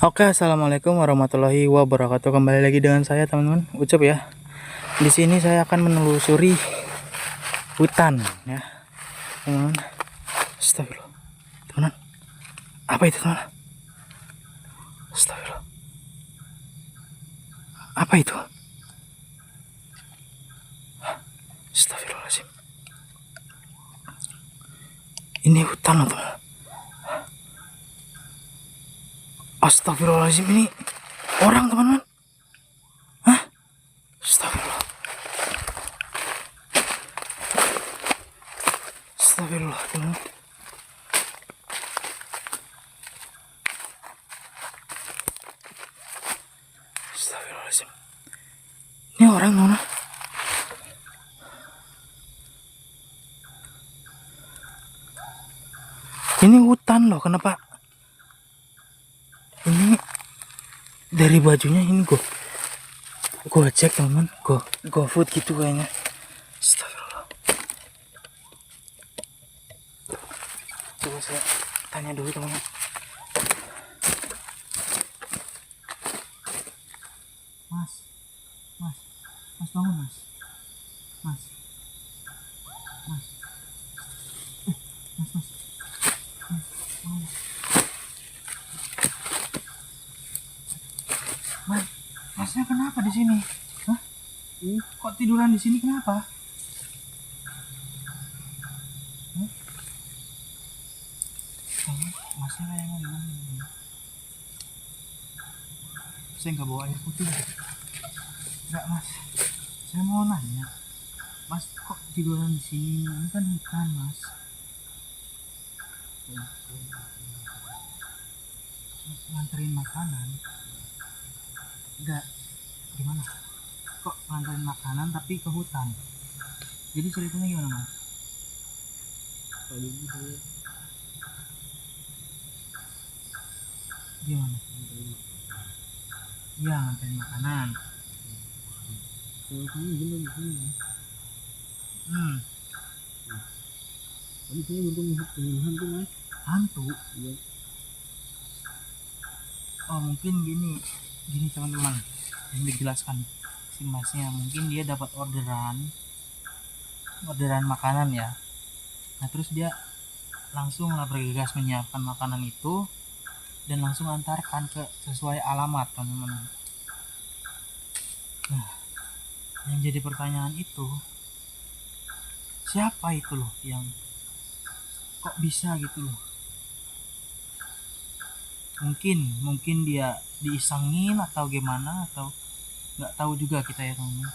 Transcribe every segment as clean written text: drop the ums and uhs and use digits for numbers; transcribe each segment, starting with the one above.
Oke, assalamualaikum warahmatullahi wabarakatuh. Kembali lagi dengan saya, teman-teman. Ucup ya. Di sini saya akan menelusuri hutan, ya, teman-teman. Astagfirullah, teman-teman. Apa itu, teman? Astagfirullah. Apa itu? Astagfirullahaladzim. Ini hutan, loh, teman. Astagfirullahaladzim, ini orang, teman-teman. Hah? Astagfirullah. Astagfirullah, teman-teman. Astagfirullahaladzim. Ini orang, teman-teman. Ini hutan loh, kenapa? Ini dari bajunya ini gue cek, teman-teman. Go food gitu kayaknya. Astagfirullah. Coba saya tanya dulu, teman-teman. Mas bangun, mas. Mas. Mas, masnya kenapa di sini? Hah? Kok tiduran di sini, kenapa? Masnya kayak gimana? Saya nggak bawa air putih. Enggak, mas. Saya mau nanya, mas kok tiduran di sini? Ini kan hutan, mas. Nganterin makanan. Enggak, gimana? Kok nganterin makanan tapi ke hutan? Jadi ceritanya gimana, mas? Gimana? Iya, nganterin makanan. Tadi saya bertemu dengan hantu, mas. Hantu? Iya. Oh, mungkin gini teman-teman, yang dijelaskan si masnya, mungkin dia dapat orderan makanan ya. Nah, terus dia langsung lah bergegas menyiapkan makanan itu dan langsung antarkan ke sesuai alamat, teman-teman. Nah, yang jadi pertanyaan itu, siapa itu loh yang kok bisa gitu loh? Mungkin dia diisengin atau gimana, atau nggak tahu juga kita ya, teman-teman.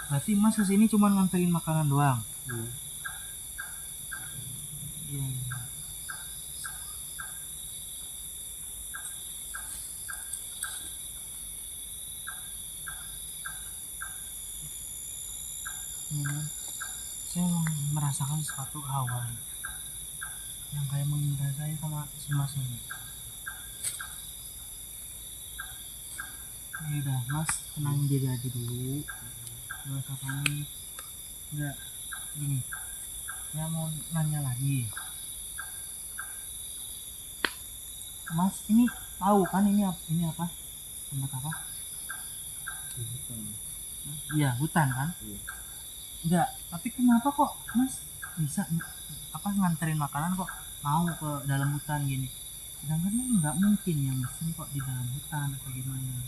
Berarti mas kesini cuma nganterin makanan doang? Iya. Saya merasakan suatu hawa yang kayak mengintai saya sama si mas ini. Ya udah, mas tenangin diri aja dulu, gak usah panik. Enggak, gini, saya mau nanya lagi. Mas ini tahu kan ini apa? Tempat apa? Iya, hutan kan? Enggak, tapi kenapa kok mas bisa nganterin makanan kok mau ke dalam hutan gini? Sedangkan nggak mungkin yang mesen kok di dalam hutan atau gimana?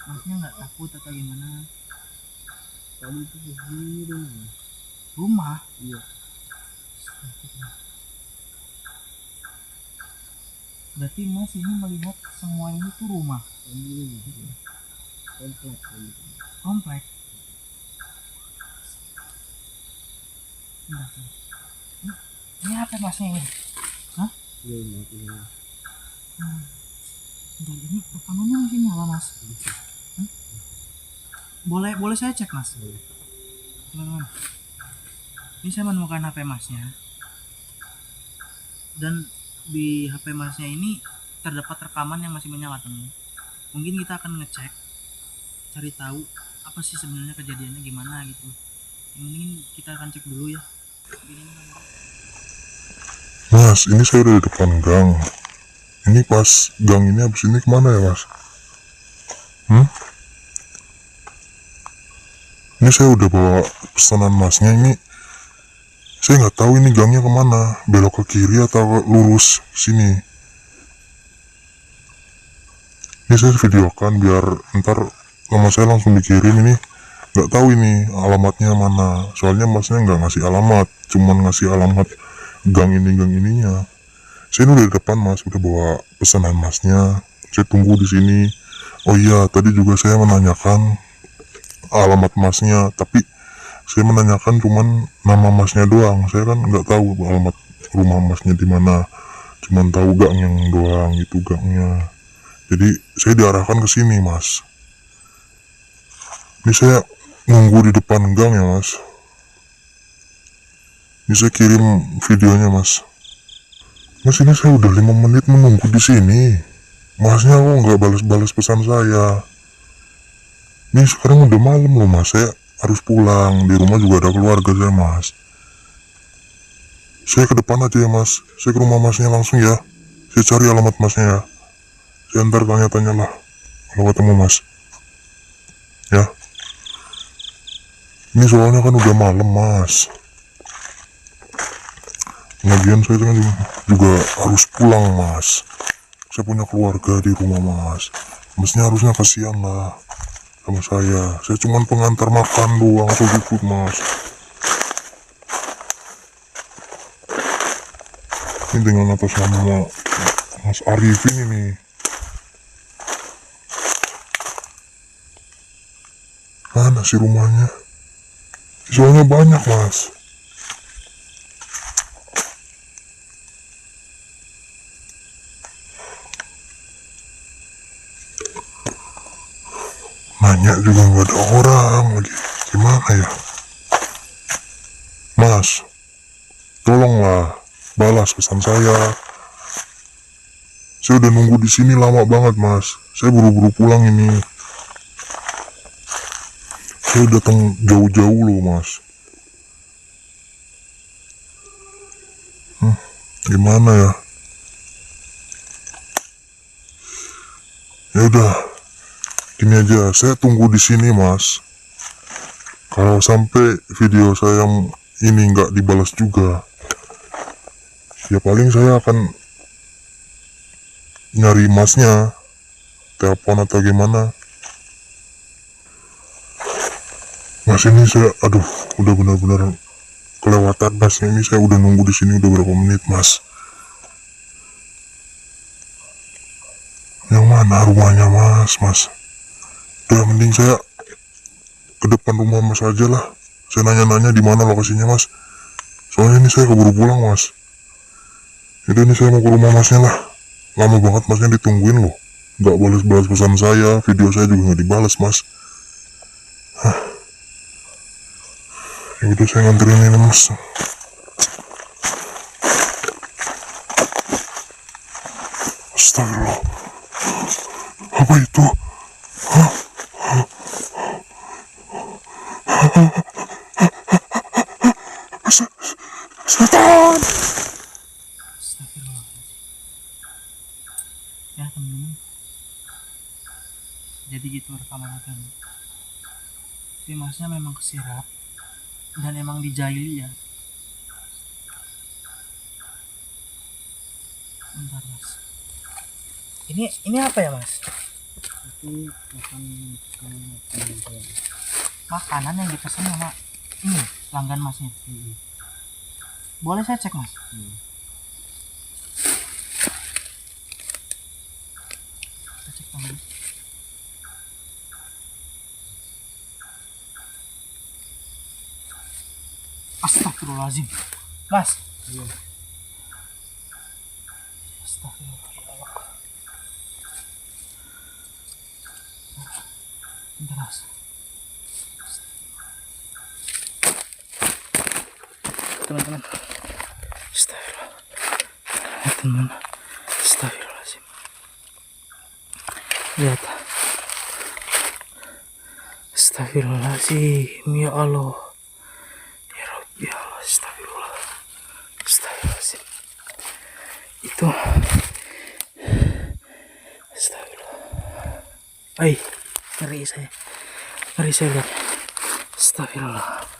Masnya nggak takut atau gimana? Tadi itu di Rumah? Iya. Berarti mas ini melihat semua ini tuh rumah? Komplek. Ini apa masnya ini? Hah? Iya. Ini rekamannya masih nyala, mas. Boleh saya cek, mas? Teman-teman, ini saya menemukan HP masnya, dan di HP masnya ini terdapat rekaman yang masih menyala, teman. Mungkin kita akan ngecek, cari tahu apa sih sebenarnya kejadiannya gimana gitu. Yang ini kita akan cek dulu ya. Mas, ini saya udah di depan gang. Ini pas gang ini habis ini kemana ya mas? Ini saya udah bawa pesanan masnya ini. Saya nggak tahu ini gangnya kemana, belok ke kiri atau lurus sini. Ini saya videokan biar ntar nama saya langsung dikirim ini. Nggak tahu ini alamatnya mana, soalnya masnya nggak ngasih alamat, cuman ngasih alamat gang ininya. Saya ini udah di depan mas, udah bawa pesanan masnya. Saya tunggu di sini. Oh iya, tadi juga saya menanyakan alamat masnya, tapi saya menanyakan cuman nama masnya doang. Saya kan nggak tahu alamat rumah masnya di mana, cuman tahu gang yang doang itu gangnya. Jadi saya diarahkan ke sini mas. Ini saya nunggu di depan gang ya mas. Ini saya kirim videonya mas. Mas ini saya udah 5 menit menunggu di sini. Masnya kok nggak balas-balas pesan saya. Ini sekarang udah malam loh mas. Saya harus pulang. Di rumah juga ada keluarga saya mas. Saya ke depan aja ya mas. Saya ke rumah masnya langsung ya. Saya cari alamat masnya ya. Saya ntar tanya-tanya lah kalau ketemu mas. Ya. Ini soalnya kan udah malam mas. Lagian saya kan juga harus pulang mas. Saya punya keluarga di rumah mas. Masnya harusnya kasihan lah sama saya. Saya cuman pengantar makan doang atau gitu mas. Ini dengan atas nama Mas Arifin ini. Mana sih rumahnya? Soalnya banyak mas. Nanya juga nggak ada orang lagi. Gimana ya? Mas, tolonglah balas pesan saya. Saya udah nunggu di sini lama banget mas. Saya buru-buru pulang ini. Saya datang jauh-jauh loh mas. Gimana ya? Ya udah, gini aja. Saya tunggu di sini mas. Kalau sampai video saya yang ini nggak dibalas juga, ya paling saya akan nyari masnya, telepon atau gimana. Mas ini saya, aduh, udah benar-benar kelewatan mas. Ini saya udah nunggu di sini udah berapa menit mas. Yang mana rumahnya mas? Udah mending saya ke depan rumah mas aja lah. Saya nanya-nanya di mana lokasinya mas. Soalnya ini saya keburu pulang mas. Jadi ini saya mau ke rumah masnya lah. Lama banget masnya ditungguin loh. Gak balas-balas pesan saya, video saya juga gak dibalas mas. Ya udah saya nganterin ini mas. Astagfirullah. Apa itu? Setan. Astagfirullah. Ya teman-teman, jadi gitu rekaman kan. Si masnya memang kesirap dan emang dijaili ya. Bentar mas. Ini apa ya mas? Itu Makanan yang dipesan sama ini pelanggan masnya. Boleh saya cek mas? Saya cek tangan. Astagfirullahaladzim mas. Iya. Astagfirullah ya Allah. Bentar mas. Teman-teman, astagfirullah. Teman, astagfirullahaladzim. Lihat. Astagfirullahaladzim ya Allah. Ya Rabbi ya Allah, astagfirullah. Astagfirullahaladzim. Itu Ay, ngeri saya lihat. Astagfirullah.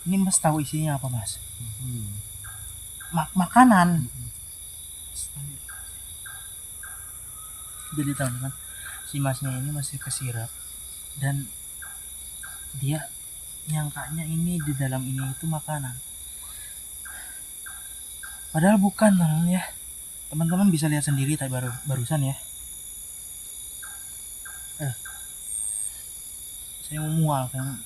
Ini Mas tahu isinya apa, Mas? Makanan. Jadi teman-teman, si Masnya ini masih kesirap dan dia nyangkanya ini di dalam ini itu makanan. Padahal bukan, teman-teman ya. Teman-teman bisa lihat sendiri tadi barusan ya. Saya mau mual kan.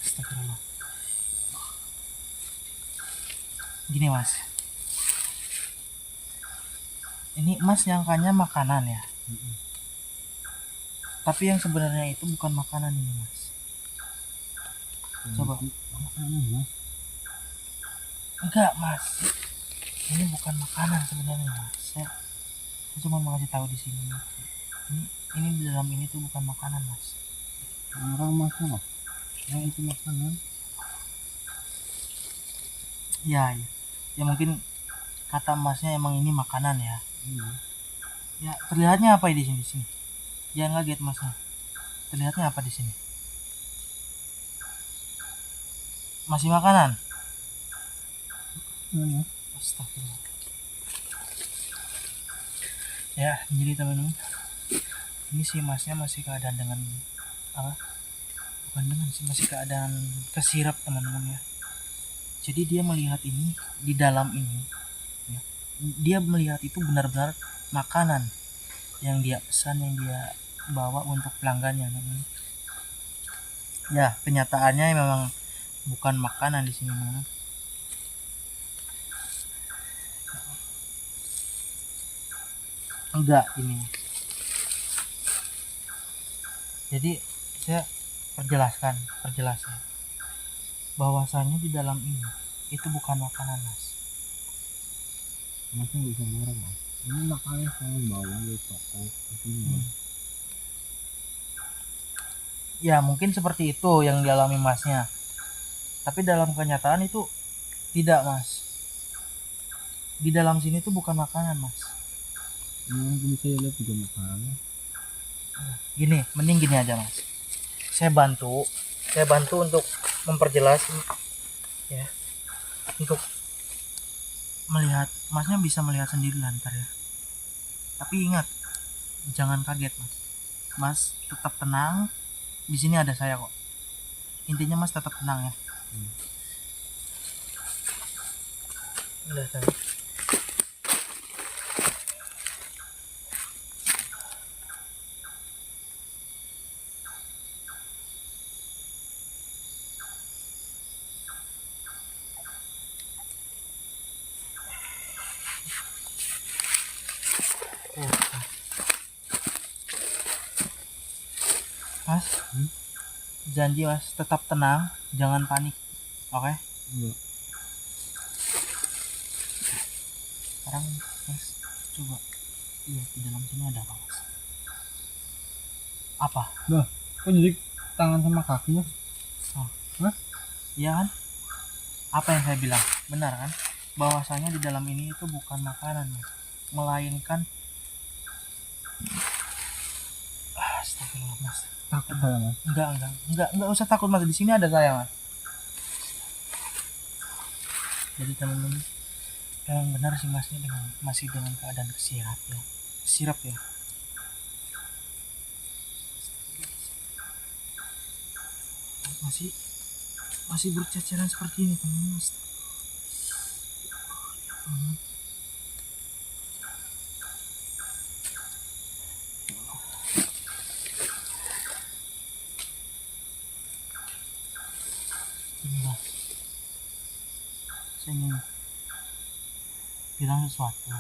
Astagfirullah. Gini Mas, ini Mas nyangkanya makanan ya, tapi yang sebenarnya itu bukan makanan ini Mas. Coba. Enggak Mas, ini bukan makanan sebenarnya Mas. Saya cuma mau kasih tahu di sini. Ini di dalam ini tuh bukan makanan Mas. Orang makan yang itu makanan. Ya mungkin kata Masnya emang ini makanan ya. Ya terlihatnya apa di sini? Jangan kaget Masnya. Terlihatnya apa di sini? Masih makanan? Astagfirullah. Ya, jadi teman-teman, ini si Masnya masih keadaan dengan apa? Bukan dengan sih, masih keadaan kesirap teman-teman ya. Jadi dia melihat ini di dalam ini ya. Dia melihat itu benar-benar makanan yang dia pesan, yang dia bawa untuk pelanggannya teman-teman. Ya, kenyataannya memang bukan makanan di sini teman-teman. Enggak ini. Jadi saya perjelaskan bahwasanya di dalam ini itu bukan makanan Mas. Masnya bisa marah Mas. Ini makanan saya bawa di toko kesini. Ya mungkin seperti itu yang dialami Masnya, tapi dalam kenyataan itu tidak Mas. Di dalam sini tuh bukan makanan Mas. Ini bisa lihat juga makanan. Gini, mending gini aja Mas, saya bantu untuk memperjelas ya, untuk melihat. Masnya bisa melihat sendiri lah ntar ya, tapi ingat jangan kaget Mas tetap tenang, di sini ada saya kok. Intinya Mas tetap tenang ya. Udah tadi. Mas, janji Mas tetap tenang, jangan panik, oke? Enggak. Sekarang Mas coba lihat di dalam sini ada apa Mas? Apa? Kok jadi tangan sama kakinya? Iya kan? Apa yang saya bilang benar kan? Bahwasanya di dalam ini itu bukan makanan Mas, melainkan astagfirullah Mas. Takut saya Mas. Enggak usah takut Mas, di sini ada saya Mas. Jadi teman-teman, memang benar sih Masnya masih dengan keadaan kesirap ya. Masih berceceran seperti ini teman-teman. Ini Mas, saya ingin bilang sesuatu.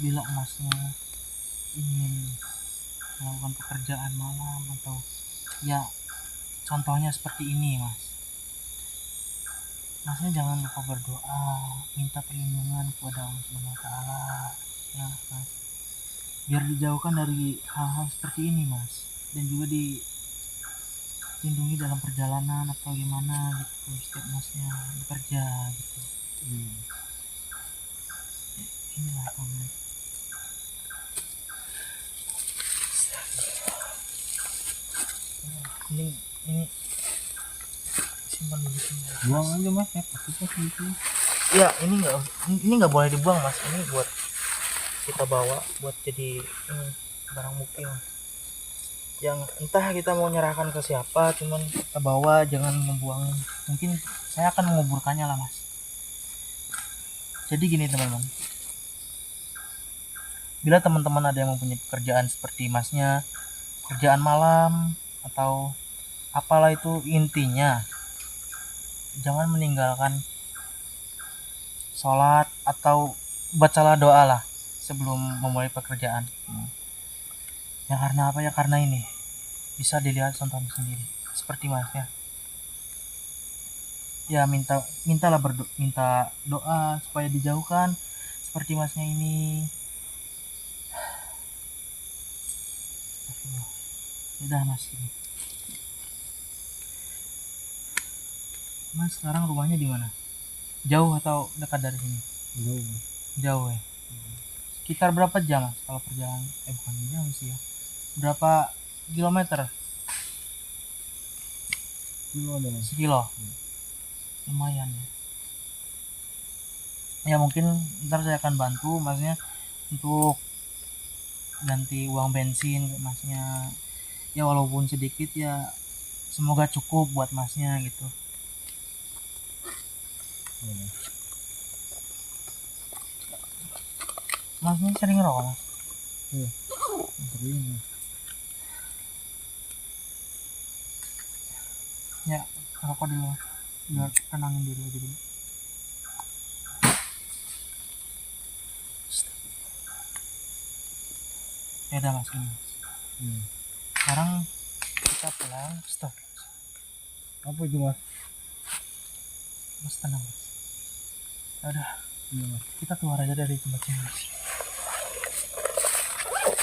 Bila Masnya ingin melakukan pekerjaan malam atau ya contohnya seperti ini Masnya jangan lupa berdoa, minta perlindungan kepada Allah Subhanahu wa taala ya Mas. biar dijauhkan dari hal-hal seperti ini mas, dan juga dilindungi dalam perjalanan atau gimana gitu setiap masnya bekerja gitu. Inilah kamu. Ini simpan di sini. Buang aja mas, ya pasti gitu. Ya ini nggak boleh dibuang mas, ini buat kita bawa buat jadi barang bukti mas. Yang entah kita mau nyerahkan ke siapa, cuman kita bawa, jangan membuang. Mungkin saya akan menguburkannya lah mas. Jadi gini teman-teman, bila teman-teman ada yang mempunyai pekerjaan seperti masnya, kerjaan malam atau apalah itu, intinya jangan meninggalkan sholat atau bacalah doa lah sebelum memulai pekerjaan. Ya karena apa ya, karena ini bisa dilihat contohnya sendiri seperti masnya ya, minta doa supaya dijauhkan seperti masnya ini. Udah mas, ini mas sekarang rumahnya di mana? Jauh atau dekat dari sini? Jauh ya. Sekitar berapa jam mas kalau perjalanan? Bukan jam sih ya, berapa kilometer? Sekilo. Lumayan ya. Ya mungkin ntar saya akan bantu masnya untuk ganti uang bensin masnya ya, walaupun sedikit ya, semoga cukup buat masnya gitu. Masnya sering ngerokok mas? Sering. Ya ngerokok dulu mas, biar tenangin diri aja dulu. Ya udah mas, ini sekarang kita pulang. Stop. Apa itu mas? Mas tenang mas. Ya udah, kita keluar aja dari tempat ini mas.